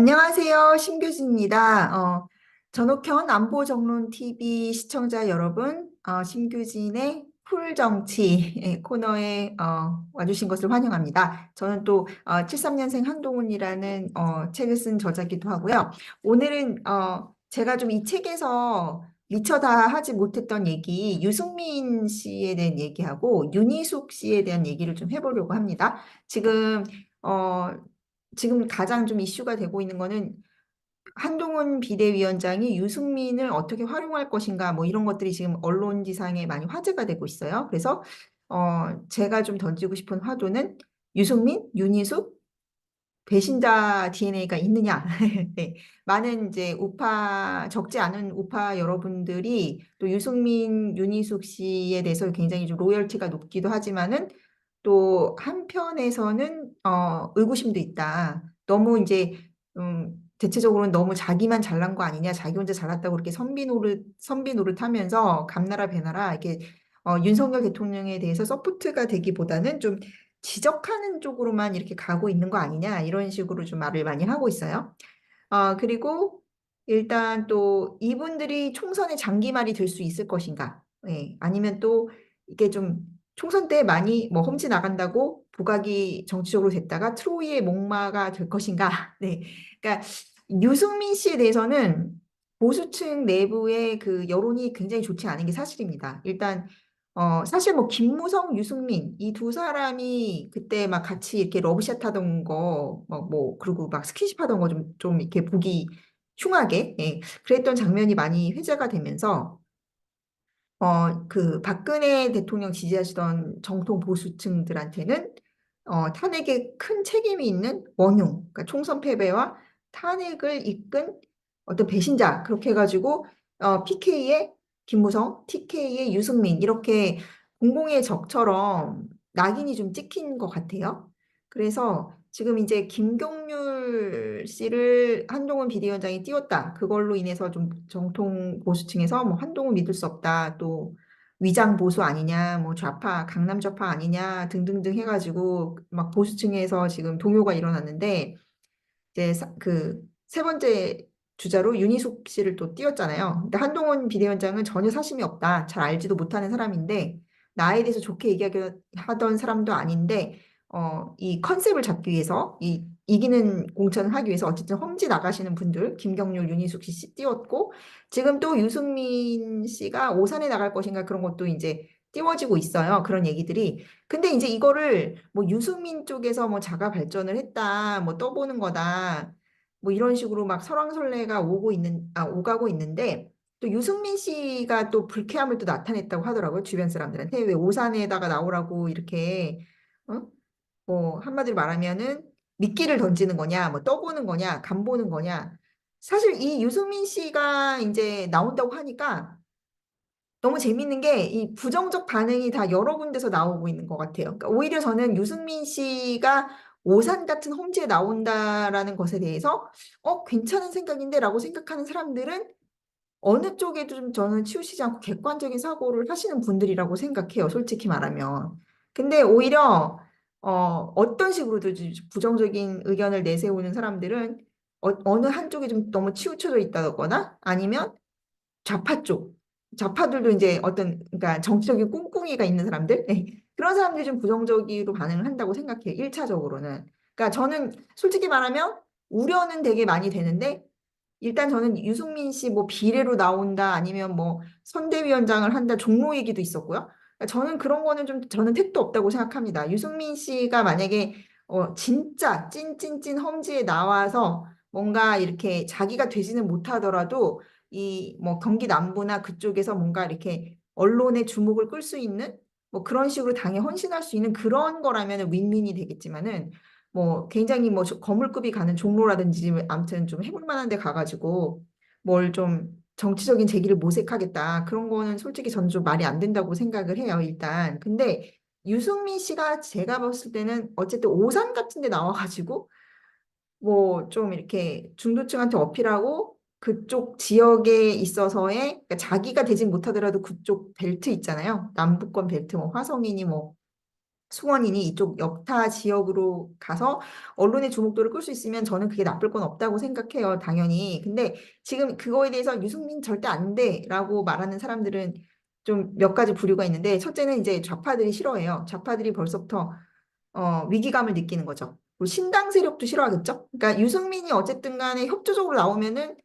안녕하세요. 심규진입니다. 전옥현 안보정론 TV 시청자 여러분, 심규진의 풀정치 코너에 와주신 것을 환영합니다. 저는 또 73년생 한동훈이라는 책을 쓴 저자기도 하고요. 오늘은 제가 좀 이 책에서 미처 다 하지 못했던 얘기, 유승민 씨에 대한 얘기하고 윤희숙 씨에 대한 얘기를 좀 해보려고 합니다. 어, 지금 가장 좀 이슈가 되고 있는 거는 한동훈 비대위원장이 유승민을 어떻게 활용할 것인가 뭐 이런 것들이 지금 언론지상에 많이 화제가 되고 있어요. 그래서 제가 좀 던지고 싶은 화두는 유승민, 윤희숙 배신자 DNA가 있느냐. 네. 많은 이제 적지 않은 우파 여러분들이 또 유승민, 윤희숙 씨에 대해서 굉장히 좀 로열티가 높기도 하지만은 또 한편에서는 의구심도 있다. 너무 이제 대체적으로는 너무 자기만 잘난 거 아니냐, 자기 혼자 잘났다고 그렇게 선비 노릇하면서 감나라 배나라 이렇게 윤석열 대통령에 대해서 서포트가 되기보다는 좀 지적하는 쪽으로만 이렇게 가고 있는 거 아니냐 이런 식으로 좀 말을 많이 하고 있어요. 그리고 일단 또 이분들이 총선의 장기말이 될 수 있을 것인가? 예, 아니면 또 이게 좀 총선 때 많이 뭐 험지 나간다고 부각이 정치적으로 됐다가 트로이의 목마가 될 것인가? 네, 그러니까 유승민 씨에 대해서는 보수층 내부의 그 여론이 굉장히 좋지 않은 게 사실입니다. 일단 사실 뭐 김무성, 유승민 이 두 사람이 그때 막 같이 이렇게 러브샷 하던 거, 그리고 막 스킨십 하던 거 좀 이렇게 보기 흉하게, 예, 그랬던 장면이 많이 회자가 되면서, 그 박근혜 대통령 지지하시던 정통 보수층들한테는 탄핵에 큰 책임이 있는 원흉, 그러니까 총선 패배와 탄핵을 이끈 어떤 배신자, 그렇게 해가지고 PK의 김무성, TK의 유승민 이렇게 공공의 적처럼 낙인이 좀 찍힌 것 같아요. 그래서 지금 이제 김경률 씨를 한동훈 비대위원장이 띄웠다. 그걸로 인해서 좀 정통 보수층에서 뭐 한동훈 믿을 수 없다. 또 위장 보수 아니냐, 뭐 좌파, 강남 좌파 아니냐 등등등 해가지고 막 보수층에서 지금 동요가 일어났는데 이제 그 세 번째 주자로 윤희숙 씨를 또 띄웠잖아요. 근데 한동훈 비대위원장은 전혀 사심이 없다. 잘 알지도 못하는 사람인데 나에 대해서 좋게 얘기하던 사람도 아닌데 이 컨셉을 잡기 위해서 이기는 공천을 하기 위해서 어쨌든 험지 나가시는 분들 김경률, 윤희숙 씨 띄웠고 지금 또 유승민 씨가 오산에 나갈 것인가 그런 것도 이제 띄워지고 있어요. 그런 얘기들이. 근데 이제 이거를 뭐 유승민 쪽에서 뭐 자가 발전을 했다, 뭐 떠보는 거다, 뭐 이런 식으로 막 설왕설래가 오가고 있는데 또 유승민 씨가 또 불쾌함을 또 나타냈다고 하더라고요. 주변 사람들한테 왜 오산에다가 나오라고 이렇게 어? 뭐 한마디로 말하면은 미끼를 던지는 거냐, 뭐 떠보는 거냐, 간보는 거냐. 사실 이 유승민 씨가 이제 나온다고 하니까 너무 재밌는 게 이 부정적 반응이 다 여러 군데서 나오고 있는 것 같아요. 그러니까 오히려 저는 유승민 씨가 오산 같은 험지에 나온다라는 것에 대해서 괜찮은 생각인데라고 생각하는 사람들은 어느 쪽에도 좀 저는 치우치지 않고 객관적인 사고를 하시는 분들이라고 생각해요. 솔직히 말하면. 근데 오히려 어떤 식으로도 부정적인 의견을 내세우는 사람들은 어느 한쪽에 좀 너무 치우쳐져 있다거나 아니면 좌파 쪽, 좌파들도 이제 그러니까 정치적인 꿍꿍이가 있는 사람들, 네. 그런 사람들이 좀 부정적으로 반응을 한다고 생각해요. 1차적으로는. 그러니까 저는 솔직히 말하면 우려는 되게 많이 되는데, 일단 저는 유승민 씨 뭐 비례로 나온다 아니면 뭐 선대위원장을 한다 종로 얘기도 있었고요. 그러니까 저는 그런 거는 저는 택도 없다고 생각합니다. 유승민 씨가 만약에 진짜 찐찐찐 험지에 나와서 뭔가 이렇게 자기가 되지는 못하더라도 이 뭐 경기 남부나 그쪽에서 뭔가 이렇게 언론의 주목을 끌 수 있는 뭐 그런 식으로 당에 헌신할 수 있는 그런 거라면 윈윈이 되겠지만은 뭐 굉장히 뭐 거물급이 가는 종로라든지 아무튼 좀 해볼 만한 데 가가지고 뭘 좀 정치적인 재기를 모색하겠다. 그런 거는 솔직히 저는 좀 말이 안 된다고 생각을 해요, 일단. 근데 유승민 씨가 제가 봤을 때는 어쨌든 오산 같은 데 나와가지고 뭐 좀 이렇게 중도층한테 어필하고 그쪽 지역에 있어서의 그러니까 자기가 되진 못하더라도 그쪽 벨트 있잖아요. 남부권 벨트, 뭐 화성이니 뭐 수원이니 이쪽 역타 지역으로 가서 언론의 주목도를 끌 수 있으면 저는 그게 나쁠 건 없다고 생각해요, 당연히. 근데 지금 그거에 대해서 유승민 절대 안 돼라고 말하는 사람들은 좀 몇 가지 부류가 있는데, 첫째는 이제 좌파들이 싫어해요. 좌파들이 벌써부터 위기감을 느끼는 거죠. 그리고 신당 세력도 싫어하겠죠. 그러니까 유승민이 어쨌든 간에 협조적으로 나오면은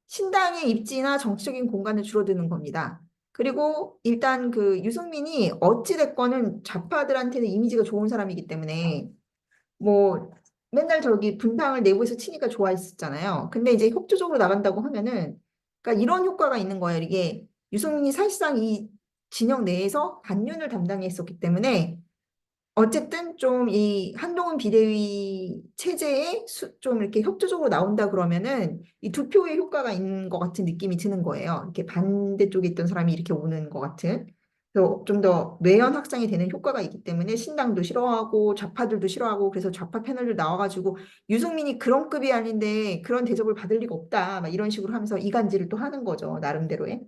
신당의 입지나 정치적인 공간을 줄어드는 겁니다. 그리고 일단 그 유승민이 어찌됐건은 좌파들한테는 이미지가 좋은 사람이기 때문에 뭐 맨날 저기 분당을 내부에서 치니까 좋아했었잖아요. 근데 이제 협조적으로 나간다고 하면은 그러니까 이런 효과가 있는 거예요. 이게 유승민이 사실상 이 진영 내에서 반윤을 담당했었기 때문에 어쨌든 좀 이 한동훈 비대위 체제에 좀 이렇게 협조적으로 나온다 그러면은 이 두 표의 효과가 있는 것 같은 느낌이 드는 거예요. 이렇게 반대쪽에 있던 사람이 이렇게 오는 것 같은. 그래서 좀 더 뇌연 확장이 되는 효과가 있기 때문에 신당도 싫어하고 좌파들도 싫어하고, 그래서 좌파 패널들 나와가지고 유승민이 그런 급이 아닌데 그런 대접을 받을 리가 없다, 막 이런 식으로 하면서 이간질을 또 하는 거죠, 나름대로의.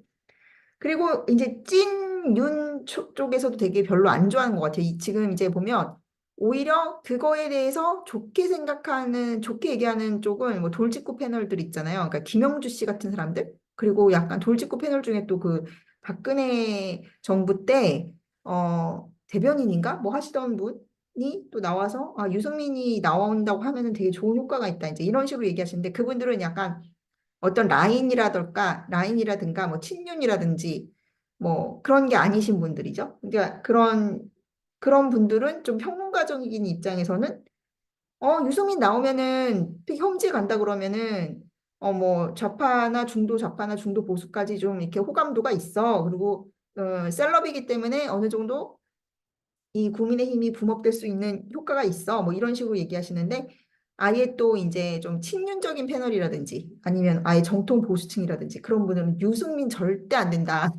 그리고 이제 찐윤 쪽에서도 되게 별로 안 좋아하는 것 같아요. 지금 이제 보면 오히려 그거에 대해서 좋게 생각하는, 좋게 얘기하는 쪽은 뭐 돌직구 패널들 있잖아요. 그러니까 김영주 씨 같은 사람들. 그리고 약간 돌직구 패널 중에 또 그 박근혜 정부 때 대변인인가 뭐 하시던 분이 또 나와서 아, 유승민이 나온다고 하면은 되게 좋은 효과가 있다, 이제 이런 식으로 얘기하시는데, 그분들은 약간 어떤 라인이라든가 뭐 친윤이라든지 뭐 그런 게 아니신 분들이죠. 그러니까 그런 분들은 좀 평론가적인 입장에서는 유승민 나오면은 특히 험지 간다 그러면은 뭐 좌파나 중도 보수까지 좀 이렇게 호감도가 있어. 그리고 셀럽이기 때문에 어느 정도 이 국민의힘이 붐업될 수 있는 효과가 있어. 뭐 이런 식으로 얘기하시는데, 아예 또 이제 좀 친윤적인 패널이라든지 아니면 아예 정통 보수층이라든지 그런 분들은 유승민 절대 안 된다.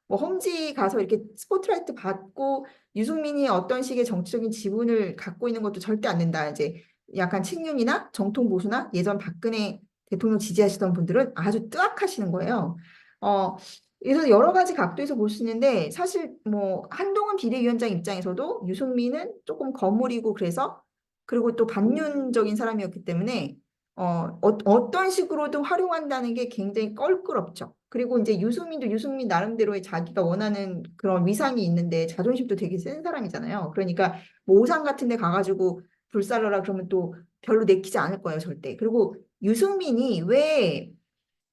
뭐 험지 가서 이렇게 스포트라이트 받고 유승민이 어떤 식의 정치적인 지분을 갖고 있는 것도 절대 안 된다. 이제 약간 친윤이나 정통 보수나 예전 박근혜 대통령 지지하시던 분들은 아주 뜨악하시는 거예요. 어, 그래서 여러 가지 각도에서 볼 수 있는데, 사실 뭐 한동훈 비대위원장 입장에서도 유승민은 조금 거물이고, 그래서 그리고 또 반윤적인 사람이었기 때문에 어떤 식으로든 활용한다는 게 굉장히 껄끄럽죠. 그리고 이제 유승민도 유승민 나름대로의 자기가 원하는 그런 위상이 있는데 자존심도 되게 센 사람이잖아요. 그러니까 뭐 오산 같은 데 가가지고 불살러라 그러면 또 별로 내키지 않을 거예요, 절대. 그리고 유승민이 왜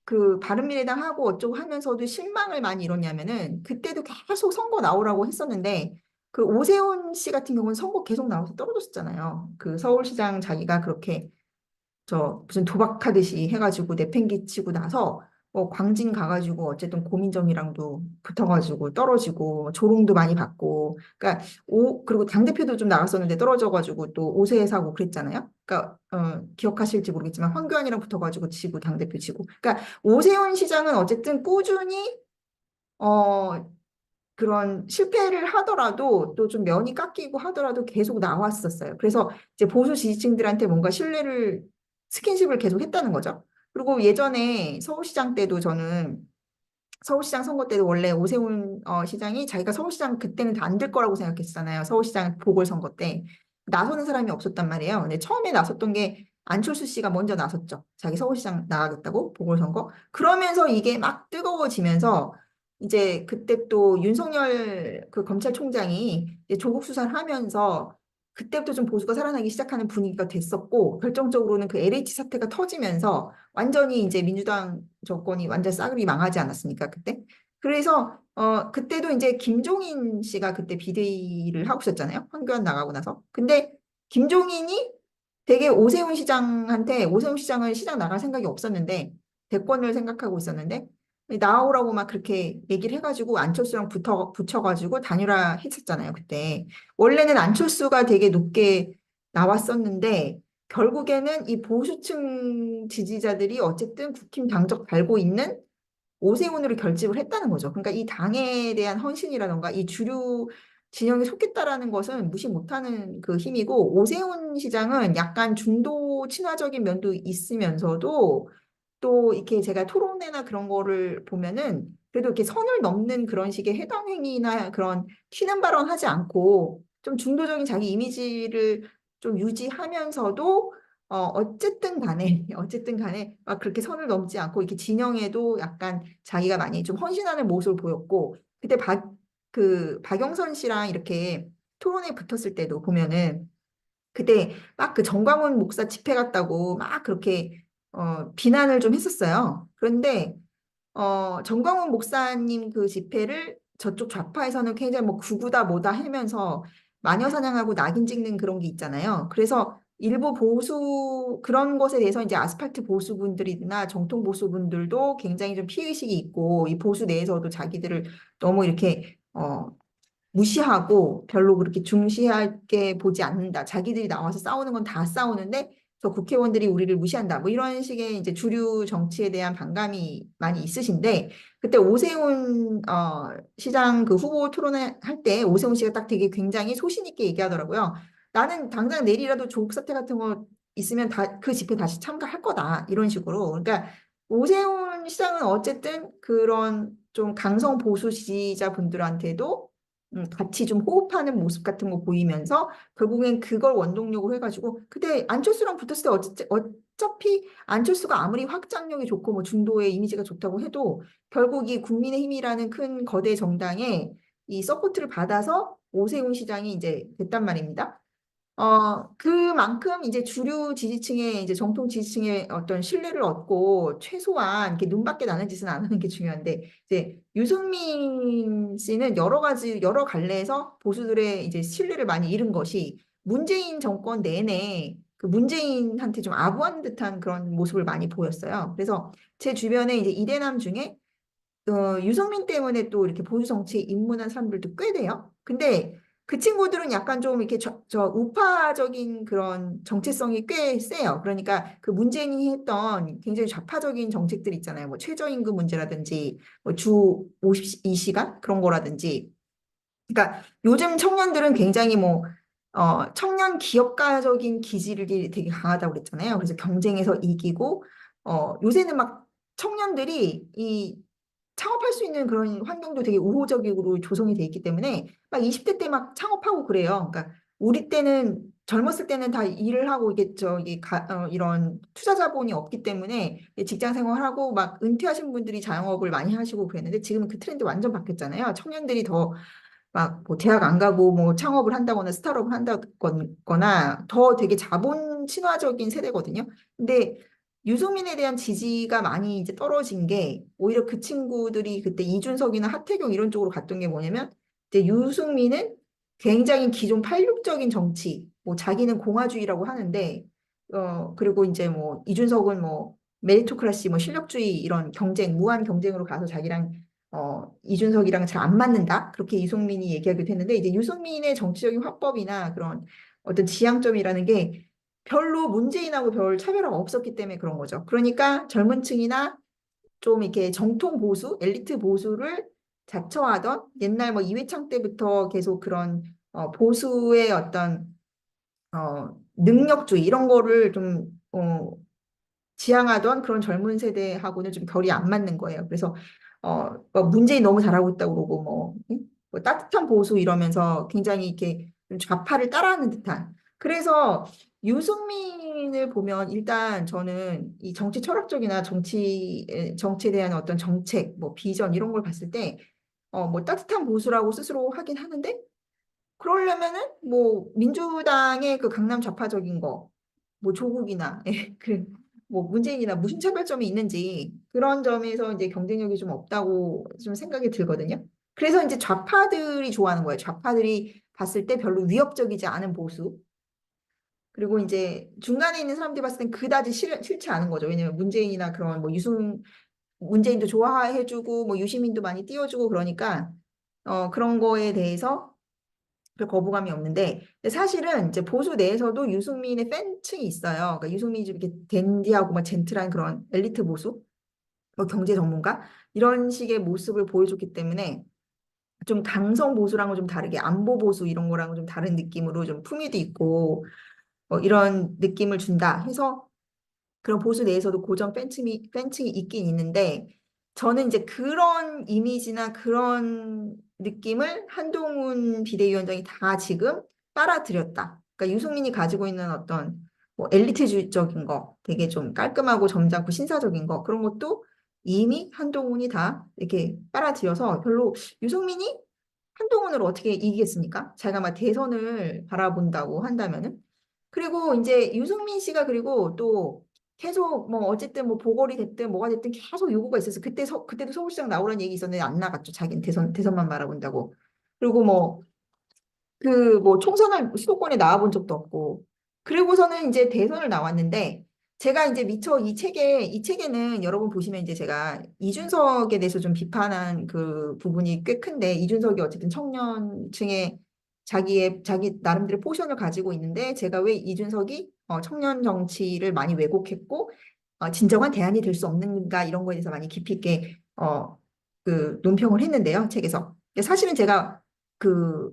그 바른미래당 하고 어쩌고 하면서도 실망을 많이 이뤘냐면은, 그때도 계속 선거 나오라고 했었는데 그 오세훈 씨 같은 경우는 선거 계속 나와서 떨어졌었잖아요. 그 서울시장 자기가 그렇게 무슨 도박하듯이 해가지고 내팽개치고 나서 광진 가가지고 어쨌든 고민정이랑도 붙어가지고 떨어지고 조롱도 많이 받고, 그러니까 그리고 당대표도 좀 나갔었는데 떨어져가지고 또 오세회 사고 그랬잖아요. 그러니까 기억하실지 모르겠지만 황교안이랑 붙어가지고 지고 당대표 지고, 그러니까 오세훈 시장은 어쨌든 꾸준히 어 그런 실패를 하더라도 또 좀 면이 깎이고 하더라도 계속 나왔었어요. 그래서 이제 보수 지지층들한테 뭔가 신뢰를, 스킨십을 계속 했다는 거죠. 그리고 예전에 서울시장 때도 저는, 서울시장 선거 때도 원래 오세훈 시장이 자기가 서울시장 그때는 다 안 될 거라고 생각했잖아요. 서울시장 보궐선거 때 나서는 사람이 없었단 말이에요. 근데 처음에 나섰던 게 안철수 씨가 먼저 나섰죠. 자기 서울시장 나가겠다고 보궐선거. 그러면서 이게 막 뜨거워지면서 이제 그때 또 윤석열 그 검찰총장이 이제 조국 수사를 하면서 그때부터 좀 보수가 살아나기 시작하는 분위기가 됐었고, 결정적으로는 그 LH 사태가 터지면서 완전히 이제 민주당 정권이 완전 싸그리 망하지 않았습니까, 그때? 그래서 그때도 이제 김종인 씨가 그때 비대위를 하고 있었잖아요. 황교안 나가고 나서. 근데 김종인이 되게 오세훈 시장은 시장 나갈 생각이 없었는데 대권을 생각하고 있었는데 나오라고 막 그렇게 얘기를 해가지고 안철수랑 붙여가지고 단일화 했었잖아요, 그때. 원래는 안철수가 되게 높게 나왔었는데 결국에는 이 보수층 지지자들이 어쨌든 국힘 당적 달고 있는 오세훈으로 결집을 했다는 거죠. 그러니까 이 당에 대한 헌신이라던가 이 주류 진영에 속했다라는 것은 무시 못하는 그 힘이고, 오세훈 시장은 약간 중도 친화적인 면도 있으면서도 또 이렇게 제가 토론회나 그런 거를 보면은 그래도 이렇게 선을 넘는 그런 식의 해당 행위나 그런 튀는 발언 하지 않고 좀 중도적인 자기 이미지를 좀 유지하면서도 어쨌든 간에 어쨌든 간에 막 그렇게 선을 넘지 않고 이렇게 진영에도 약간 자기가 많이 좀 헌신하는 모습을 보였고 그때 박영선 씨랑 이렇게 토론에 붙었을 때도 보면은 그때 막 그 정광훈 목사 집회 갔다고 막 그렇게 비난을 좀 했었어요. 그런데 정광훈 목사님 그 집회를 저쪽 좌파에서는 굉장히 뭐 구구다 뭐다 하면서 마녀 사냥하고 낙인 찍는 그런 게 있잖아요. 그래서 일부 보수 그런 것에 대해서 이제 아스팔트 보수분들이나 정통 보수분들도 굉장히 좀 피의식이 있고 이 보수 내에서도 자기들을 너무 이렇게 무시하고 별로 그렇게 중시하게 보지 않는다. 자기들이 나와서 싸우는 건 다 싸우는데 저 국회의원들이 우리를 무시한다. 뭐 이런 식의 이제 주류 정치에 대한 반감이 많이 있으신데 그때 오세훈 시장 그 후보 토론회 할 때 오세훈 씨가 딱 되게 굉장히 소신 있게 얘기하더라고요. 나는 당장 내일이라도 조국 사태 같은 거 있으면 다 그 집회 다시 참가할 거다. 이런 식으로. 그러니까 오세훈 시장은 어쨌든 그런 좀 강성 보수 지지자분들한테도 같이 좀 호흡하는 모습 같은 거 보이면서 결국엔 그걸 원동력으로 해가지고 그때 안철수랑 붙었을 때 어차피 안철수가 아무리 확장력이 좋고 뭐 중도의 이미지가 좋다고 해도 결국 이 국민의힘이라는 큰 거대 정당의 이 서포트를 받아서 오세훈 시장이 이제 됐단 말입니다. 그만큼 이제 주류 지지층의 이제 정통 지지층의 어떤 신뢰를 얻고 최소한 이렇게 눈밖에 나는 짓은 안 하는 게 중요한데 이제 유승민 씨는 여러 가지 여러 갈래에서 보수들의 이제 신뢰를 많이 잃은 것이 문재인 정권 내내 그 문재인한테 좀 아부하는 듯한 그런 모습을 많이 보였어요. 그래서 제 주변에 이제 이대남 중에 유승민 때문에 또 이렇게 보수 정치에 입문한 사람들도 꽤 돼요. 근데 그 친구들은 약간 좀 이렇게 저 우파적인 그런 정체성이 꽤 세요. 그러니까 그 문재인이 했던 굉장히 좌파적인 정책들 있잖아요. 뭐 최저임금 문제라든지 뭐 주 52시간 그런 거라든지. 그러니까 요즘 청년들은 굉장히 뭐 청년 기업가적인 기질이 되게 강하다고 그랬잖아요. 그래서 경쟁에서 이기고 요새는 막 청년들이 이 창업할 수 있는 그런 환경도 되게 우호적으로 조성이 돼 있기 때문에 막 20대 때 막 창업하고 그래요. 그러니까 우리 때는 젊었을 때는 다 일을 하고 이게 이런 투자 자본이 없기 때문에 직장 생활하고 막 은퇴하신 분들이 자영업을 많이 하시고 그랬는데 지금은 그 트렌드 완전 바뀌었잖아요. 청년들이 더 막 뭐 대학 안 가고 뭐 창업을 한다거나 스타트업을 한다거나 더 되게 자본 친화적인 세대거든요. 근데 유승민에 대한 지지가 많이 이제 떨어진 게 오히려 그 친구들이 그때 이준석이나 하태경 이런 쪽으로 갔던 게 뭐냐면 이제 유승민은 굉장히 기존 팔육적인 정치, 뭐 자기는 공화주의라고 하는데 그리고 이제 뭐 이준석은 뭐 메리토크라시, 뭐 실력주의 이런 경쟁, 무한 경쟁으로 가서 자기랑 이준석이랑 잘 안 맞는다. 그렇게 이승민이 얘기하기도 했는데 이제 유승민의 정치적인 화법이나 그런 어떤 지향점이라는 게 별로 문재인하고 별 차별화가 없었기 때문에 그런 거죠. 그러니까 젊은 층이나 좀 이렇게 정통 보수, 엘리트 보수를 자처하던 옛날 뭐 이회창 때부터 계속 그런 보수의 어떤 능력주의 이런 거를 좀 지향하던 그런 젊은 세대하고는 좀 결이 안 맞는 거예요. 그래서 뭐 문재인 너무 잘하고 있다고 그러고 뭐, 응? 뭐 따뜻한 보수 이러면서 굉장히 이렇게 좀 좌파를 따라하는 듯한. 그래서 유승민을 보면 일단 저는 이 정치 철학적이나 정치에 대한 어떤 정책, 뭐 비전 이런 걸 봤을 때 뭐 따뜻한 보수라고 스스로 하긴 하는데 그러려면은 뭐 민주당의 그 강남 좌파적인 거, 뭐 조국이나 뭐 문재인이나 무슨 차별점이 있는지 그런 점에서 이제 경쟁력이 좀 없다고 좀 생각이 들거든요. 그래서 이제 좌파들이 좋아하는 거예요. 좌파들이 봤을 때 별로 위협적이지 않은 보수. 그리고 이제 중간에 있는 사람들이 봤을 땐 그다지 싫지 않은 거죠. 왜냐면 문재인이나 그런 뭐 문재인도 좋아해주고 뭐 유시민도 많이 띄워주고 그러니까 그런 거에 대해서 별 거부감이 없는데 근데 사실은 이제 보수 내에서도 유승민의 팬층이 있어요. 그러니까 유승민이 좀 이렇게 댄디하고 막 젠틀한 그런 엘리트 보수, 뭐 경제 전문가 이런 식의 모습을 보여줬기 때문에 좀 강성 보수랑은 좀 다르게 안보 보수 이런 거랑은 좀 다른 느낌으로 좀 품위도 있고 이런 느낌을 준다 해서 그런 보수 내에서도 고정 팬층이 있긴 있는데 저는 이제 그런 이미지나 그런 느낌을 한동훈 비대위원장이 다 지금 빨아들였다. 그러니까 유승민이 가지고 있는 어떤 뭐 엘리트주의적인 거, 되게 좀 깔끔하고 점잖고 신사적인 거, 그런 것도 이미 한동훈이 다 이렇게 빨아들여서 별로 유승민이 한동훈을 어떻게 이기겠습니까? 자기가 막 대선을 바라본다고 한다면은. 그리고 이제 유승민 씨가 그리고 또 계속 뭐 어쨌든 뭐 보궐이 됐든 뭐가 됐든 계속 요구가 있었어. 그때도 서울시장 나오라는 얘기 있었는데 안 나갔죠. 자기는 대선만 바라본다고. 그리고 뭐 뭐 총선을 수도권에 나와본 적도 없고 그리고서는 이제 대선을 나왔는데 제가 이제 미처 이 책에는 여러분 보시면 이제 제가 이준석에 대해서 좀 비판한 그 부분이 꽤 큰데 이준석이 어쨌든 청년층의 자기 나름대로 포션을 가지고 있는데 제가 왜 이준석이 청년 정치를 많이 왜곡했고 진정한 대안이 될 수 없는가 이런 거에 대해서 많이 깊이 있게 그 논평을 했는데요 책에서 근데 사실은 제가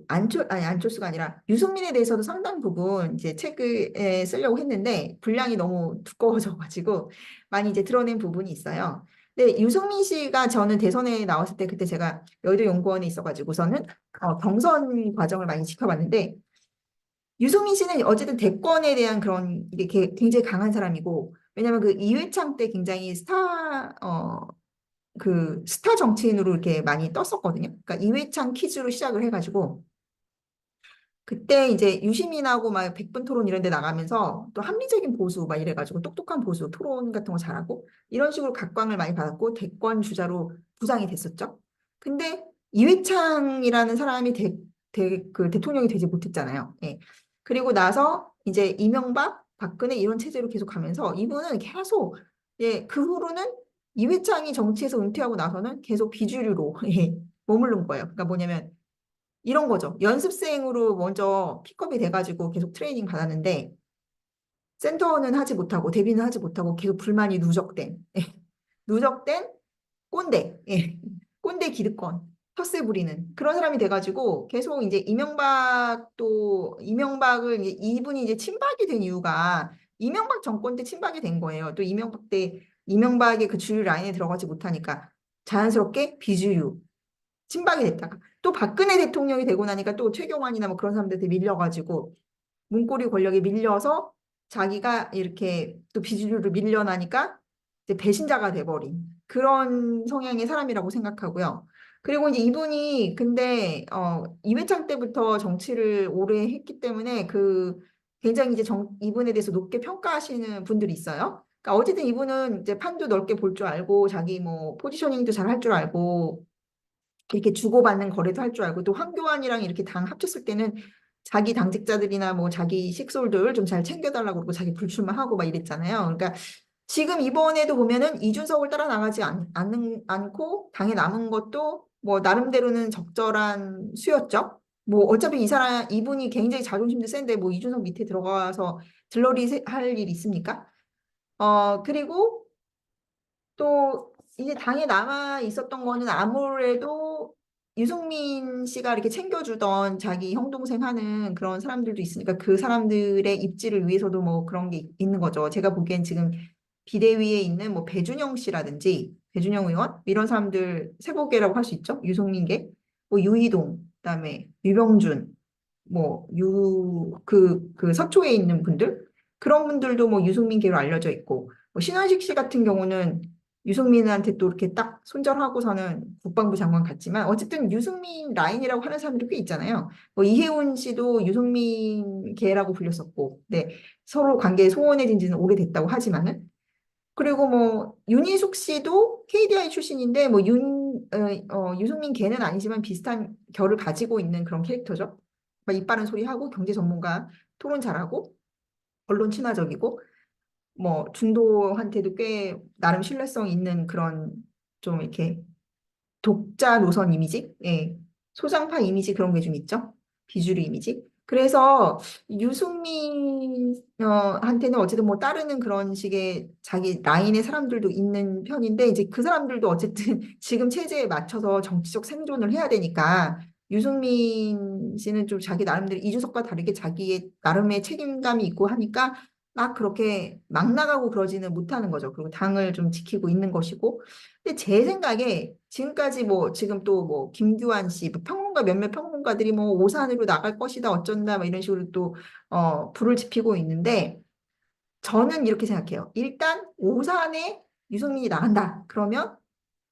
안철수가 아니라 유승민에 대해서도 상당 부분 이제 책에 쓰려고 했는데 분량이 너무 두꺼워져가지고 많이 이제 드러낸 부분이 있어요. 근데 유승민 씨가 저는 대선에 나왔을 때 그때 제가 여의도 연구원에 있어가지고서는 경선 과정을 많이 지켜봤는데 유승민 씨는 어쨌든 대권에 대한 그런 이게 굉장히 강한 사람이고 왜냐하면 그 이회창 때 굉장히 스타 정치인으로 이렇게 많이 떴었거든요. 그러니까 이회창 퀴즈로 시작을 해가지고 그때 이제 유시민하고 막 백분 토론 이런 데 나가면서 또 합리적인 보수 막 이래가지고 똑똑한 보수 토론 같은 거 잘하고 이런 식으로 각광을 많이 받았고 대권 주자로 부상이 됐었죠. 근데 이회창이라는 사람이 그 대통령이 되지 못했잖아요. 예. 그리고 나서 이제 이명박, 박근혜 이런 체제로 계속 가면서 이분은 계속 예, 그 후로는 이회창이 정치에서 은퇴하고 나서는 계속 비주류로 예, 머무른 거예요. 그러니까 뭐냐면 이런 거죠. 연습생으로 먼저 픽업이 돼가지고 계속 트레이닝 받았는데 센터는 하지 못하고 데뷔는 하지 못하고 계속 불만이 누적된 누적된 꼰대 꼰대 기득권 텃세 부리는 그런 사람이 돼가지고 계속 이제 이명박을 이제 이분이 이제 친박이 된 이유가 이명박 정권 때 친박이 된 거예요. 또 이명박 때 이명박의 그 주류 라인에 들어가지 못하니까 자연스럽게 비주류 친박이 됐다가 또 박근혜 대통령이 되고 나니까 또 최경환이나 뭐 그런 사람들한테 밀려가지고 문고리 권력에 밀려서 자기가 이렇게 또 비주류를 밀려나니까 이제 배신자가 돼버린 그런 성향의 사람이라고 생각하고요. 그리고 이제 이분이 근데 이회창 때부터 정치를 오래 했기 때문에 그 굉장히 이제 이분에 대해서 높게 평가하시는 분들이 있어요. 그러니까 어쨌든 이분은 이제 판도 넓게 볼 줄 알고 자기 뭐 포지셔닝도 잘 할 줄 알고 이렇게 주고받는 거래도 할 줄 알고 또 황교안이랑 이렇게 당 합쳤을 때는 자기 당직자들이나 뭐 자기 식솔들 좀 잘 챙겨달라고 그러고 자기 불출마하고 막 이랬잖아요. 그러니까 지금 이번에도 보면은 이준석을 따라 나가지 않고 당에 남은 것도 뭐 나름대로는 적절한 수였죠. 뭐 어차피 이분이 굉장히 자존심도 센데 뭐 이준석 밑에 들어가서 들러리 할 일 있습니까? 그리고 또 이제 당에 남아 있었던 거는 아무래도 유승민 씨가 이렇게 챙겨주던 자기 형 동생 하는 그런 사람들도 있으니까 그 사람들의 입지를 위해서도 뭐 그런 게 있는 거죠. 제가 보기엔 지금 비대위에 있는 뭐 배준영 씨라든지 배준영 의원 이런 사람들 세보개라고 할 수 있죠. 유승민계, 뭐 유희동, 그다음에 유병준, 뭐 그 서초에 있는 분들 그런 분들도 뭐 유승민계로 알려져 있고 뭐 신원식 씨 같은 경우는 유승민한테 또 이렇게 딱 손절하고서는 국방부 장관 같지만 어쨌든 유승민 라인이라고 하는 사람들이 꽤 있잖아요. 뭐 이혜훈 씨도 유승민 계라고 불렸었고, 네 서로 관계 소원해진 지는 오래됐다고 하지만은 그리고 뭐 윤희숙 씨도 KDI 출신인데 뭐 유승민 계는 아니지만 비슷한 결을 가지고 있는 그런 캐릭터죠. 막 이빠른 소리 하고 경제 전문가 토론 잘하고 언론 친화적이고 뭐 중도한테도 꽤 나름 신뢰성 있는 그런 좀 이렇게 독자 노선 이미지, 예. 소장파 이미지 그런 게 좀 있죠. 비주류 이미지. 그래서 유승민 한테는 어쨌든 뭐 따르는 그런 식의 자기 라인의 사람들도 있는 편인데 이제 그 사람들도 어쨌든 지금 체제에 맞춰서 정치적 생존을 해야 되니까 유승민 씨는 좀 자기 나름대로 이준석과 다르게 자기의 나름의 책임감이 있고 하니까 막 그렇게 막 나가고 그러지는 못하는 거죠. 그리고 당을 좀 지키고 있는 것이고 근데 제 생각에 지금까지 뭐 지금 또 뭐 김규환 씨, 뭐 몇몇 평론가들이 뭐 오산으로 나갈 것이다 어쩐다 뭐 이런 식으로 또 불을 지피고 있는데 저는 이렇게 생각해요. 일단 오산에 유승민이 나간다. 그러면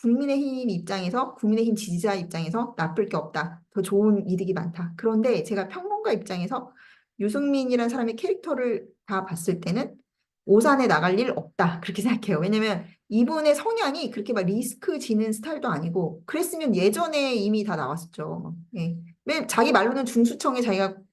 국민의힘 입장에서 국민의힘 지지자 입장에서 나쁠 게 없다. 더 좋은 이득이 많다. 그런데 제가 평론가 입장에서 유승민이라는 사람의 캐릭터를 다 봤을 때는 오산에 나갈 일 없다. 그렇게 생각해요. 왜냐면 이분의 성향이 그렇게 막 리스크 지는 스타일도 아니고 그랬으면 예전에 이미 다 나왔었죠. 예. 왜 자기 말로는 중수청에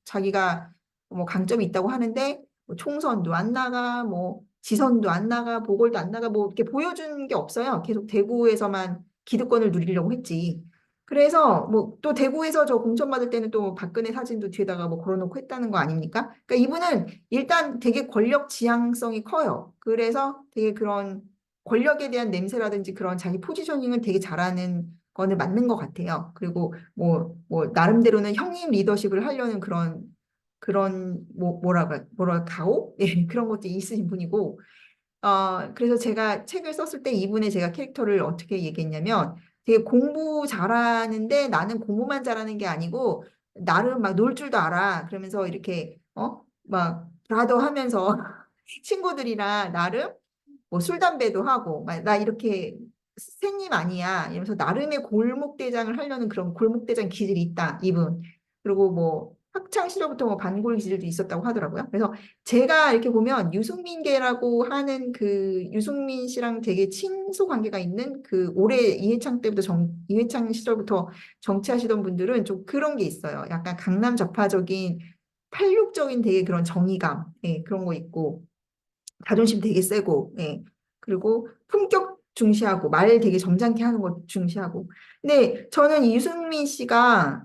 자기가 뭐 강점이 있다고 하는데 뭐 총선도 안 나가, 뭐 지선도 안 나가, 보궐도 안 나가, 뭐 이렇게 보여준 게 없어요. 계속 대구에서만 기득권을 누리려고 했지. 그래서 뭐 또 대구에서 저 공천 받을 때는 또 박근혜 사진도 뒤에다가 뭐 걸어놓고 했다는 거 아닙니까? 그러니까 이분은 일단 되게 권력 지향성이 커요. 그래서 되게 그런 권력에 대한 냄새라든지 그런 자기 포지셔닝을 되게 잘하는 거는 맞는 것 같아요. 그리고 뭐 나름대로는 형님 리더십을 하려는 그런 뭐랄까 가오? 예, 그런 것도 있으신 분이고 그래서 제가 책을 썼을 때 이분의 제가 캐릭터를 어떻게 얘기했냐면 되게 공부 잘하는데 나는 공부만 잘하는 게 아니고 나름 막 놀 줄도 알아. 그러면서 이렇게 막 브라더 하면서 친구들이랑 나름 뭐 술 담배도 하고 막 나 이렇게 선생님 아니야 이러면서 나름의 골목대장을 하려는 그런 골목대장 기질이 있다 이분. 그리고 뭐 학창 시절부터 뭐 반골 기질도 있었다고 하더라고요. 그래서 제가 이렇게 보면 유승민계라고 하는 그 유승민 씨랑 되게 친소 관계가 있는 그 올해 이해창 시절부터 정치하시던 분들은 좀 그런 게 있어요. 약간 강남 좌파적인 팔육적인 되게 그런 정의감, 예, 그런 거 있고 자존심 되게 세고, 예. 그리고 품격 중시하고, 말 되게 점잖게 하는 거 중시하고. 근데 저는 이승민 씨가,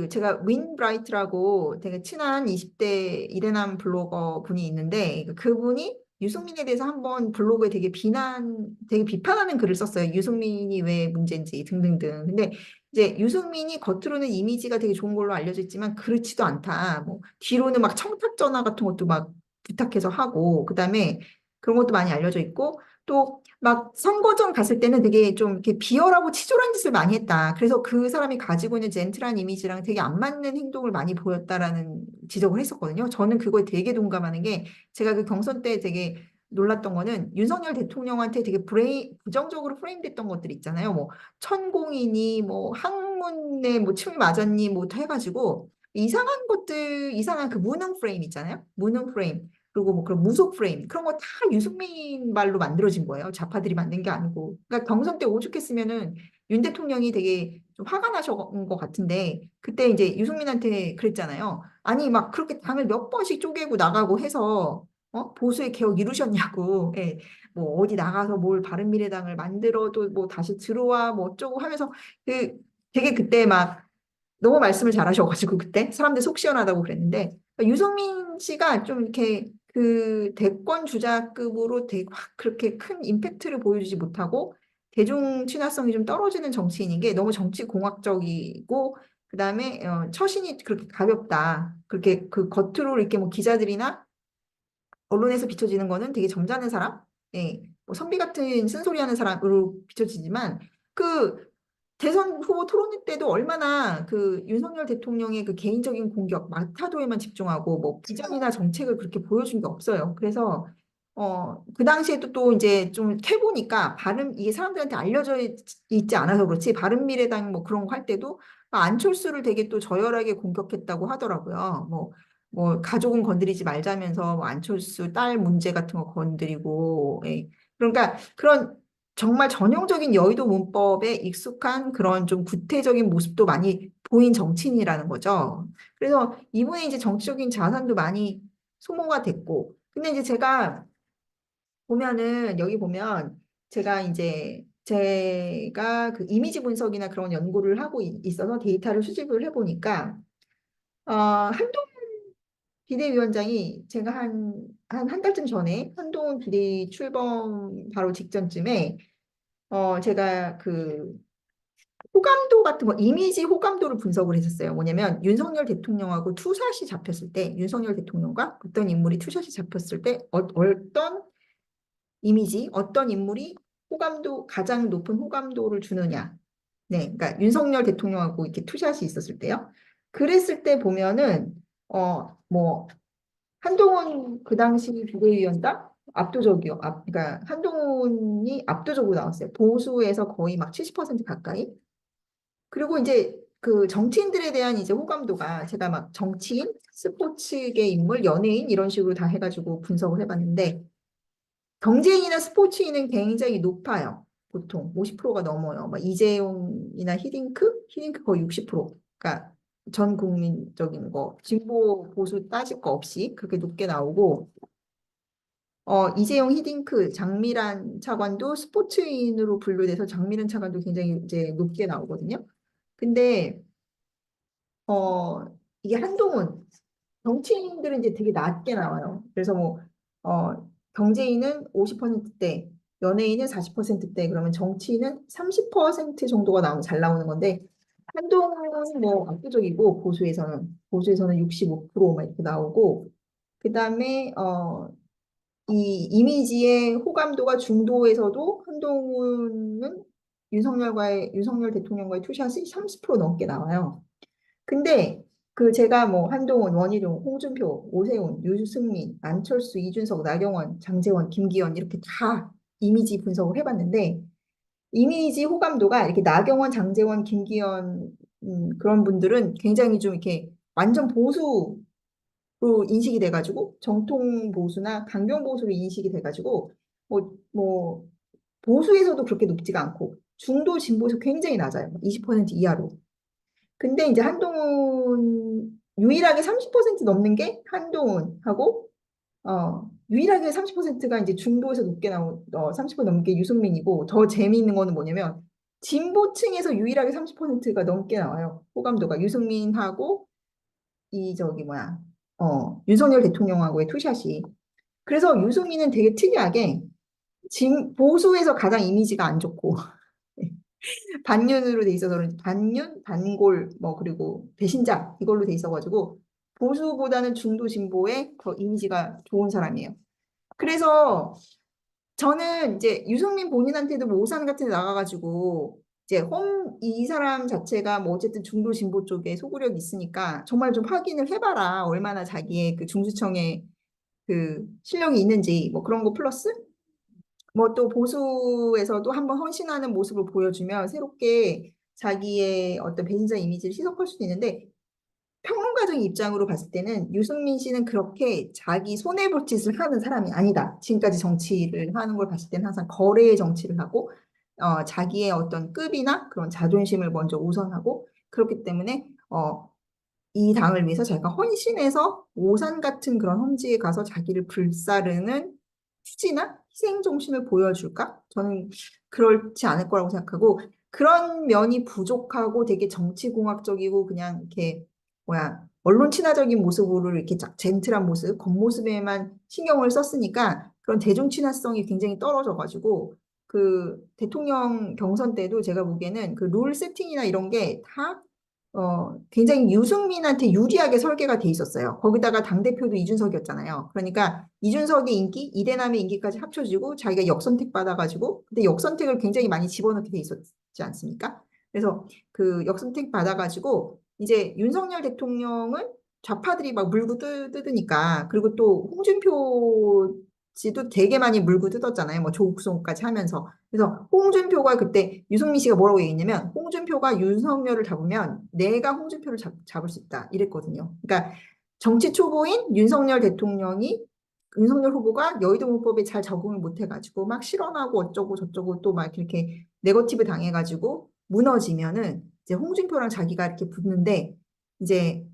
제가 윈 브라이트라고 되게 친한 20대 이대남 블로거 분이 있는데, 그분이 유승민에 대해서 한번 블로그에 되게 비판하는 글을 썼어요. 유승민이 왜 문제인지 등등등. 근데 이제 유승민이 겉으로는 이미지가 되게 좋은 걸로 알려져 있지만 그렇지도 않다. 뭐 뒤로는 막 청탁 전화 같은 것도 막 부탁해서 하고 그다음에 그런 것도 많이 알려져 있고 또 막 선거전 갔을 때는 되게 좀 이렇게 비열하고 치졸한 짓을 많이 했다. 그래서 그 사람이 가지고 있는 젠틀한 이미지랑 되게 안 맞는 행동을 많이 보였다라는 지적을 했었거든요. 저는 그거에 되게 동감하는 게 제가 그 경선 때 되게 놀랐던 거는 윤석열 대통령한테 되게 부정적으로 프레임됐던 것들 있잖아요. 뭐 천공이니 뭐 학문에 뭐 침을 맞았니 뭐 해가지고 이상한 것들, 이상한 그 무능 프레임 있잖아요. 무능 프레임. 그리고 뭐 그런 무속 프레임. 그런 거 다 유승민 말로 만들어진 거예요. 좌파들이 만든 게 아니고. 그러니까 경선 때 오죽했으면은 윤 대통령이 되게 좀 화가 나셨던 것 같은데 그때 이제 유승민한테 그랬잖아요. 아니 막 그렇게 당을 몇 번씩 쪼개고 나가고 해서 보수의 개혁 이루셨냐고. 예. 뭐 어디 나가서 뭘 바른미래당을 만들어도 뭐 다시 들어와 뭐 어쩌고 하면서 그 되게 그때 막 너무 말씀을 잘하셔가지고 그때 사람들 속 시원하다고 그랬는데 그러니까 유승민 씨가 좀 이렇게 그 대권 주자급으로 되게 확 그렇게 큰 임팩트를 보여주지 못하고 대중 친화성이 좀 떨어지는 정치인인 게 너무 정치 공학적이고 그다음에 처신이 그렇게 가볍다. 그렇게 그 겉으로 이렇게 뭐 기자들이나 언론에서 비춰지는 거는 되게 점잖은 사람, 예, 뭐 선비 같은 쓴소리하는 사람으로 비춰지지만 그 대선 후보 토론 때도 얼마나 그 윤석열 대통령의 그 개인적인 공격, 마타도에만 집중하고 뭐 비전이나 정책을 그렇게 보여준 게 없어요. 그래서 그 당시에도 또 이제 좀 해보니까 이게 사람들한테 있지 않아서 그렇지 바른미래당 뭐 그런 거 할 때도 안철수를 되게 또 저열하게 공격했다고 하더라고요. 뭐 가족은 건드리지 말자면서 뭐 안철수 딸 문제 같은 거 건드리고 예. 그러니까 그런 정말 전형적인 여의도 문법에 익숙한 그런 좀 구태적인 모습도 많이 보인 정치인이라는 거죠. 그래서 이분의 이제 정치적인 자산도 많이 소모가 됐고 근데 이제 제가 보면은 여기 보면 제가 그 이미지 분석이나 그런 연구를 하고 있어서 데이터를 수집을 해보니까 한동훈 비대위원장이 제가 한 달쯤 전에 한동훈 비대위 출범 바로 직전쯤에 제가 그 호감도 같은 거 이미지 호감도를 분석을 했었어요. 뭐냐면 윤석열 대통령하고 투샷이 잡혔을 때 윤석열 대통령과 어떤 인물이 투샷이 잡혔을 때 어떤 이미지 어떤 인물이 호감도 가장 높은 호감도를 주느냐 네, 그러니까 윤석열 대통령하고 이렇게 투샷이 있었을 때요. 그랬을 때 보면은 뭐 한동훈 그 당시 비대위원장 압도적이요. 그러니까 한동훈이 압도적으로 나왔어요. 보수에서 거의 막 70% 가까이. 그리고 이제 그 정치인들에 대한 이제 호감도가 제가 막 정치인, 스포츠계 인물, 연예인 이런 식으로 다 해가지고 분석을 해봤는데 경제인이나 스포츠인은 굉장히 높아요. 보통 50%가 넘어요. 막 이재용이나 히딩크 거의 60%. 그러니까 전 국민적인 거, 진보 보수 따질 거 없이 그렇게 높게 나오고, 이재용 히딩크, 장미란 차관도 스포츠인으로 분류돼서 장미란 차관도 굉장히 이제 높게 나오거든요. 근데 어, 이게 한동훈 정치인들은 이제 되게 낮게 나와요. 그래서 뭐 경제인은 50%대, 연예인은 40%대, 그러면 정치인은 30% 정도가 잘 나오는 건데 한동훈은 뭐 압도적이고 보수에서는 65%막 이렇게 나오고 그다음에 이 이미지의 호감도가 중도에서도 한동훈은 윤석열 대통령과의 투샷이 30% 넘게 나와요. 근데 그 제가 뭐 한동훈, 원희룡, 홍준표, 오세훈, 유승민, 안철수, 이준석, 나경원, 장제원, 김기현 이렇게 다 이미지 분석을 해봤는데 이미지 호감도가 이렇게 나경원, 장제원, 김기현 그런 분들은 굉장히 좀 이렇게 완전 보수로 인식이 돼가지고 정통 보수나 강경 보수로 인식이 돼가지고 뭐 보수에서도 그렇게 높지가 않고 중도 진보에서 굉장히 낮아요. 20% 이하로. 근데 이제 한동훈 유일하게 30% 넘는 게 한동훈하고 유일하게 30%가 이제 중도에서 높게 나온 30% 넘게 유승민이고 더 재미있는 거는 뭐냐면 진보층에서 유일하게 30%가 넘게 나와요. 호감도가 유승민하고 이 저기 뭐야 윤석열 대통령하고의 투샷이. 그래서 유승민은 되게 특이하게 보수에서 가장 이미지가 안 좋고 반윤으로 돼 있어서 그런지 반윤, 반골 뭐 그리고 배신자 이걸로 돼 있어가지고 보수보다는 중도 진보에 더 이미지가 좋은 사람이에요. 그래서 저는 이제 유승민 본인한테도 뭐 오산 같은 데 나가가지고 이제 이 사람 자체가 뭐 어쨌든 중도 진보 쪽에 소구력이 있으니까 정말 좀 확인을 해봐라. 얼마나 자기의 그 중수청에 그 실력이 있는지 뭐 그런 거 플러스 뭐 또 보수에서도 한번 헌신하는 모습을 보여주면 새롭게 자기의 어떤 배신자 이미지를 희석할 수도 있는데 평론가적인 입장으로 봤을 때는 유승민 씨는 그렇게 자기 손해볼 짓을 하는 사람이 아니다. 지금까지 정치를 하는 걸 봤을 때는 항상 거래의 정치를 하고 자기의 어떤 급이나 그런 자존심을 먼저 우선하고 그렇기 때문에 이 당을 위해서 자기가 헌신해서 오산 같은 그런 험지에 가서 자기를 불사르는 투지나 희생 정신을 보여줄까? 저는 그렇지 않을 거라고 생각하고 그런 면이 부족하고 되게 정치공학적이고 그냥 이렇게 뭐야 언론 친화적인 모습으로 이렇게 젠틀한 모습, 겉모습에만 신경을 썼으니까 그런 대중 친화성이 굉장히 떨어져가지고 그 대통령 경선 때도 제가 보기에는 그 룰 세팅이나 이런 게다 굉장히 유승민한테 유리하게 설계가 돼 있었어요. 거기다가 당대표도 이준석이었잖아요. 그러니까 이준석의 인기, 이대남의 인기까지 합쳐지고 자기가 역선택 받아가지고, 근데 역선택을 굉장히 많이 집어넣게 돼 있었지 않습니까? 그래서 그 역선택 받아가지고, 이제 윤석열 대통령은 좌파들이 막 물고 뜯으니까, 그리고 또 홍준표 씨도 되게 많이 물고 뜯었잖아요. 뭐 조국 송까지 하면서. 그래서 홍준표가 그때 유승민 씨가 뭐라고 얘기했냐면 홍준표가 윤석열을 잡으면 내가 홍준표를 잡을 수 있다 이랬거든요. 그러니까 정치 초보인 윤석열 후보가 여의도문법에 잘 적응을 못해가지고 막 실언하고 어쩌고 저쩌고 또 막 이렇게 네거티브 당해가지고 무너지면은 이제 홍준표랑 자기가 이렇게 붙는데 이제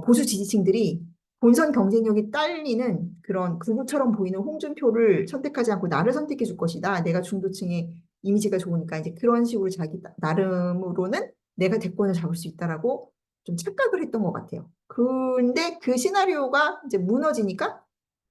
보수 지지층들이 본선 경쟁력이 딸리는 그런 극우처럼 보이는 홍준표를 선택하지 않고 나를 선택해 줄 것이다. 내가 중도층의 이미지가 좋으니까 이제 그런 식으로 자기 나름으로는 내가 대권을 잡을 수 있다라고 좀 착각을 했던 것 같아요. 근데 그 시나리오가 이제 무너지니까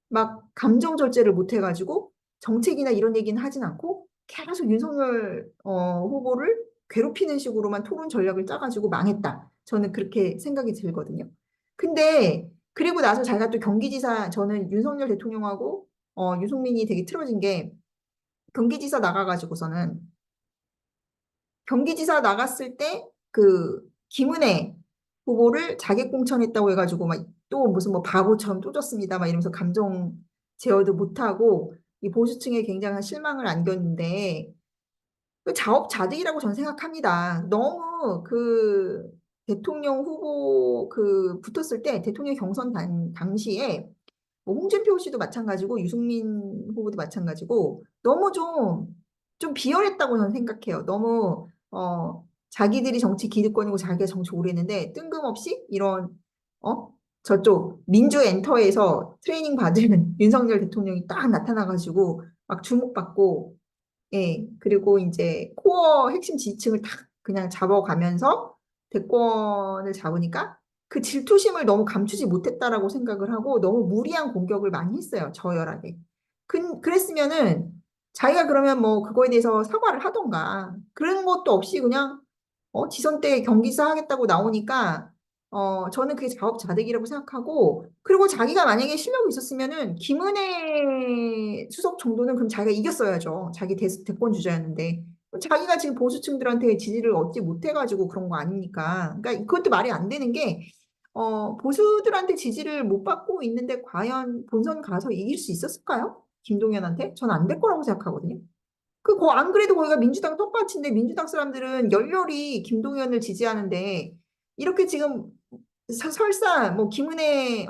막 감정 절제를 못 해가지고 정책이나 이런 얘기는 하진 않고 계속 윤석열 후보를 괴롭히는 식으로만 토론 전략을 짜가지고 망했다. 저는 그렇게 생각이 들거든요. 근데 그리고 나서 자기가 또 경기지사 저는 윤석열 대통령하고 유승민이 되게 틀어진 게 경기지사 나가가지고서는 경기지사 나갔을 때 그 김은혜 후보를 자객 공천했다고 해가지고 막 또 무슨 뭐 바보처럼 또 졌습니다 막 이러면서 감정 제어도 못하고 이 보수층에 굉장한 실망을 안겼는데 그 자업자득이라고 저는 생각합니다. 너무 그 대통령 후보 그 붙었을 때 대통령 경선 당시에 뭐 홍준표 씨도 마찬가지고 유승민 후보도 마찬가지고 너무 좀 비열했다고 저는 생각해요. 너무 자기들이 정치 기득권이고 자기가 정치 오래 했는데 뜬금없이 이런 어 저쪽 민주 엔터에서 트레이닝 받은 윤석열 대통령이 딱 나타나가지고 막 주목받고 예, 그리고 이제 코어 핵심 지지층을 탁 그냥 잡아가면서 대권을 잡으니까 그 질투심을 너무 감추지 못했다라고 생각을 하고 너무 무리한 공격을 많이 했어요. 저열하게. 그랬으면은 자기가 그러면 뭐 그거에 대해서 사과를 하던가 그런 것도 없이 그냥 지선 때 경기사 하겠다고 나오니까 저는 그게 자업자득이라고 생각하고 그리고 자기가 만약에 실력이 있었으면은 김은혜 수석 정도는 그럼 자기가 이겼어야죠. 자기 대권 주자였는데 자기가 지금 보수층들한테 지지를 얻지 못해가지고 그런 거 아닙니까? 그러니까 그것도 말이 안 되는 게 보수들한테 지지를 못 받고 있는데 과연 본선 가서 이길 수 있었을까요? 김동연한테? 저는 안 될 거라고 생각하거든요. 안 그래도 거기가 민주당 텃밭인데 민주당 사람들은 열렬히 김동연을 지지하는데 이렇게 지금 설사 뭐 김은혜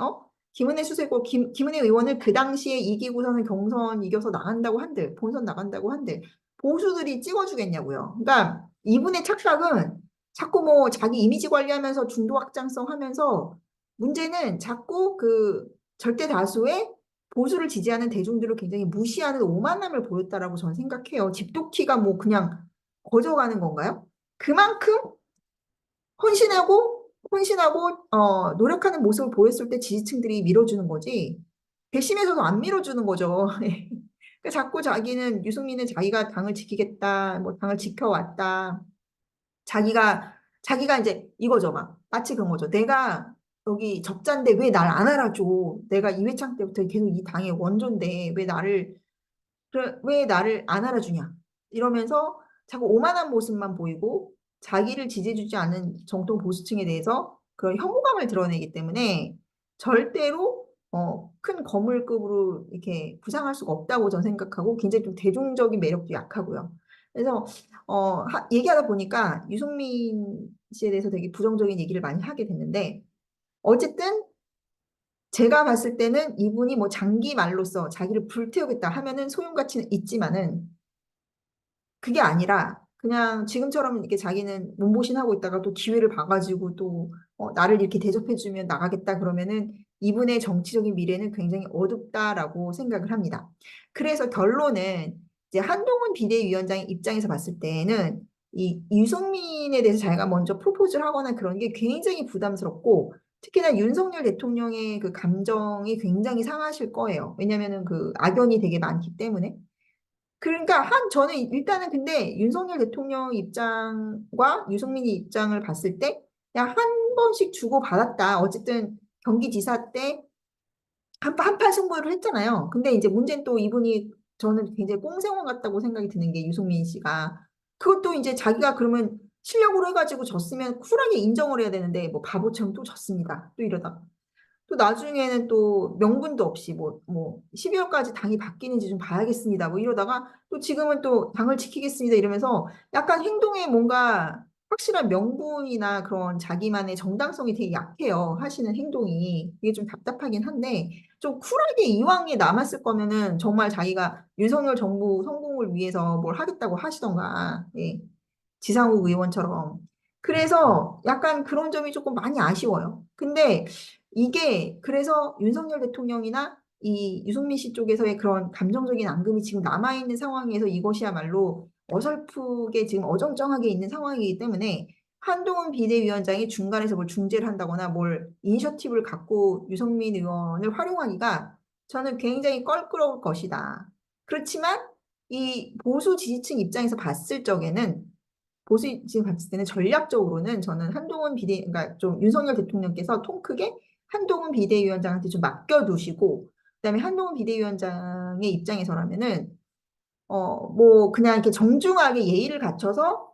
수세고 김은혜 의원을 그 당시에 이기고서는 경선 이겨서 나간다고 한들 본선 나간다고 한들 보수들이 찍어주겠냐고요. 그러니까 이분의 착각은 자꾸 뭐 자기 이미지 관리하면서 중도 확장성 하면서 문제는 자꾸 그 절대 다수의 보수를 지지하는 대중들을 굉장히 무시하는 오만함을 보였다라고 저는 생각해요. 집도키가 뭐 그냥 거저가는 건가요? 그만큼 헌신하고 노력하는 모습을 보였을 때 지지층들이 밀어주는 거지. 괘씸해서도 안 밀어주는 거죠. 그러니까 자꾸 자기는 유승민은 자기가 당을 지키겠다, 뭐 당을 지켜왔다. 자기가 이제 이거죠, 막 마치 그런 거죠. 내가 여기 적자인데 왜 날 안 알아줘? 내가 이회창 때부터 계속 이 당의 원조인데 왜 나를 안 알아주냐? 이러면서 자꾸 오만한 모습만 보이고 자기를 지지해주지 않은 정통 보수층에 대해서 그런 혐오감을 드러내기 때문에 절대로 큰 거물급으로 이렇게 부상할 수가 없다고 저는 생각하고 굉장히 좀 대중적인 매력도 약하고요. 그래서 얘기하다 보니까 유승민 씨에 대해서 되게 부정적인 얘기를 많이 하게 됐는데 어쨌든 제가 봤을 때는 이분이 뭐 장기 말로써 자기를 불태우겠다 하면은 소용 가치는 있지만은 그게 아니라 그냥 지금처럼 이렇게 자기는 몸보신하고 있다가 또 기회를 봐가지고 또 나를 이렇게 대접해주면 나가겠다 그러면은 이분의 정치적인 미래는 굉장히 어둡다라고 생각을 합니다. 그래서 결론은 이제 한동훈 비대위원장의 입장에서 봤을 때는 이 유승민에 대해서 자기가 먼저 프로포즈를 하거나 그런 게 굉장히 부담스럽고 특히나 윤석열 대통령의 그 감정이 굉장히 상하실 거예요. 왜냐면은 그 악연이 되게 많기 때문에. 그러니까 저는 일단은 근데 윤석열 대통령 입장과 유승민의 입장을 봤을 때 그냥 한 번씩 주고받았다. 어쨌든 경기지사 때 한판 승부를 했잖아요. 근데 이제 문제는 또 이분이 저는 굉장히 꽁생원 같다고 생각이 드는 게 유승민 씨가 그것도 이제 자기가 그러면 실력으로 해가지고 졌으면 쿨하게 인정을 해야 되는데 뭐 바보처럼 또 졌습니다. 또 이러다가. 또 나중에는 또 명분도 없이 뭐 12월까지 당이 바뀌는지 좀 봐야겠습니다. 뭐 이러다가 또 지금은 또 당을 지키겠습니다. 이러면서 약간 행동에 뭔가 확실한 명분이나 그런 자기만의 정당성이 되게 약해요. 하시는 행동이. 이게 좀 답답하긴 한데 좀 쿨하게 이왕에 남았을 거면은 정말 자기가 윤석열 정부 성공을 위해서 뭘 하겠다고 하시던가. 예. 지상욱 의원처럼. 그래서 약간 그런 점이 조금 많이 아쉬워요. 근데 이게 그래서 윤석열 대통령이나 이 유승민 씨 쪽에서의 그런 감정적인 앙금이 지금 남아있는 상황에서 이것이야말로 어설프게 지금 어정쩡하게 있는 상황이기 때문에 한동훈 비대위원장이 중간에서 뭘 중재를 한다거나 뭘 이니셔티브를 갖고 유승민 의원을 활용하기가 저는 굉장히 껄끄러울 것이다. 그렇지만 이 보수 지지층 입장에서 봤을 적에는 보수 지금 봤을 때는 전략적으로는 저는 그러니까 좀 윤석열 대통령께서 통 크게 한동훈 비대위원장한테 좀 맡겨두시고, 그다음에 한동훈 비대위원장의 입장에서라면은, 뭐 그냥 이렇게 정중하게 예의를 갖춰서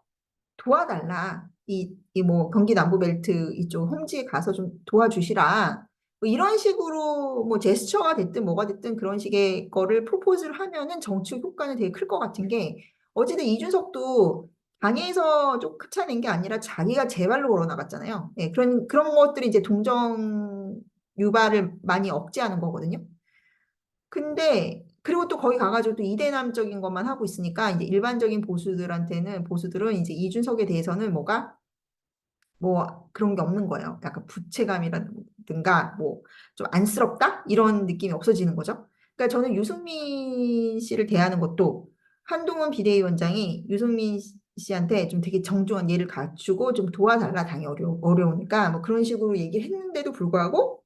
도와달라. 이 뭐 경기 남부벨트 이쪽 험지에 가서 좀 도와주시라. 뭐 이런 식으로 뭐 제스처가 됐든 뭐가 됐든 그런 식의 거를 프로포즈를 하면은 정치 효과는 되게 클 것 같은 게 어쨌든 이준석도 당에서 좀 크차낸 게 아니라 자기가 제 발로 걸어 나갔잖아요. 예, 그런 것들이 이제 동정 유발을 많이 억제하는 거거든요. 근데 그리고 또 거기 가가지고 또 이대남적인 것만 하고 있으니까 이제 일반적인 보수들은 이제 이준석에 대해서는 뭐가 뭐 그런 게 없는 거예요. 약간 부채감이라든가 뭐 좀 안쓰럽다 이런 느낌이 없어지는 거죠. 그러니까 저는 유승민 씨를 대하는 것도 한동훈 비대위원장이 유승민 씨한테 좀 되게 정중한 예를 갖추고 좀 도와달라 당이 어려우니까 뭐 그런 식으로 얘기를 했는데도 불구하고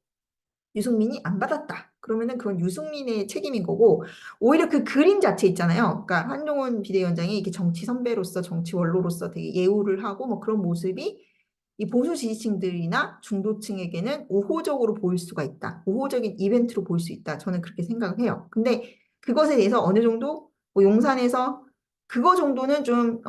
유승민이 안 받았다. 그러면은 그건 유승민의 책임인 거고 오히려 그 그림 자체 있잖아요. 그러니까 한동훈 비대위원장이 이렇게 정치 선배로서 정치 원로로서 되게 예우를 하고 뭐 그런 모습이 이 보수 지지층들이나 중도층에게는 우호적으로 보일 수가 있다. 우호적인 이벤트로 보일 수 있다. 저는 그렇게 생각을 해요. 근데 그것에 대해서 어느 정도 뭐 용산에서 그거 정도는 좀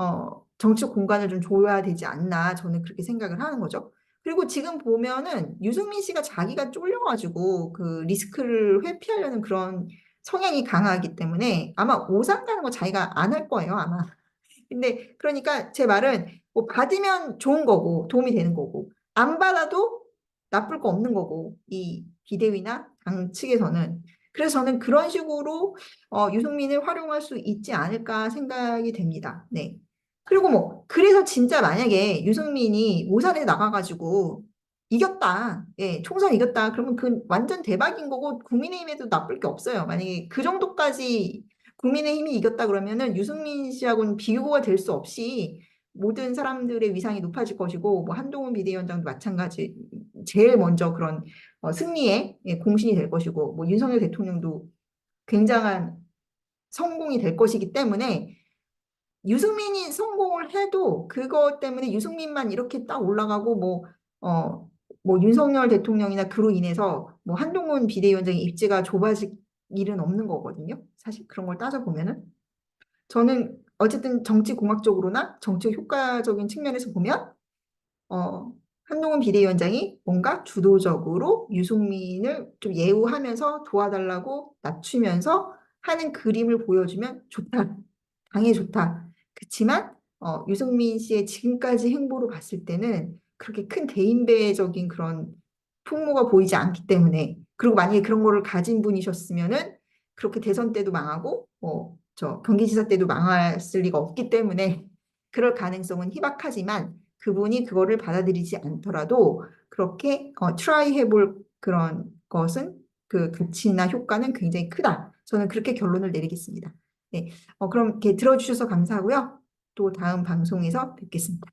정치 공간을 좀 줘야 되지 않나 저는 그렇게 생각을 하는 거죠. 그리고 지금 보면은 유승민 씨가 자기가 쫄려가지고 그 리스크를 회피하려는 그런 성향이 강하기 때문에 아마 오산 가는 거 자기가 안 할 거예요, 아마. 근데 그러니까 제 말은 뭐 받으면 좋은 거고 도움이 되는 거고 안 받아도 나쁠 거 없는 거고 이 비대위나 당 측에서는 그래서 저는 그런 식으로 유승민을 활용할 수 있지 않을까 생각이 됩니다. 네. 그리고 뭐 그래서 진짜 만약에 유승민이 오산에 나가가지고 이겼다, 예, 총선 이겼다. 그러면 그 완전 대박인 거고 국민의힘에도 나쁠 게 없어요. 만약에 그 정도까지 국민의힘이 이겼다 그러면은 유승민 씨하고는 비교가 될 수 없이 모든 사람들의 위상이 높아질 것이고 뭐 한동훈 비대위원장도 마찬가지 제일 먼저 그런 승리에 예, 공신이 될 것이고 뭐 윤석열 대통령도 굉장한 성공이 될 것이기 때문에 유승민이 성공을 해도 그것 때문에 유승민만 이렇게 딱 올라가고 뭐 윤석열 대통령이나 그로 인해서 뭐 한동훈 비대위원장의 입지가 좁아질 일은 없는 거거든요. 사실 그런 걸 따져보면은. 저는 어쨌든 정치 공학적으로나 정치 효과적인 측면에서 보면 어, 한동훈 비대위원장이 뭔가 주도적으로 유승민을 좀 예우하면서 도와달라고 낮추면서 하는 그림을 보여주면 좋다. 당에 좋다. 그렇지만 유승민 씨의 지금까지 행보로 봤을 때는 그렇게 큰 대인배적인 그런 풍모가 보이지 않기 때문에 그리고 만약에 그런 거를 가진 분이셨으면은 그렇게 대선 때도 망하고 저 경기지사 때도 망했을 리가 없기 때문에 그럴 가능성은 희박하지만 그분이 그거를 받아들이지 않더라도 그렇게 트라이 해볼 그런 것은 그 가치나 효과는 굉장히 크다. 저는 그렇게 결론을 내리겠습니다. 네, 그럼 이렇게 들어주셔서 감사하고요. 또 다음 방송에서 뵙겠습니다.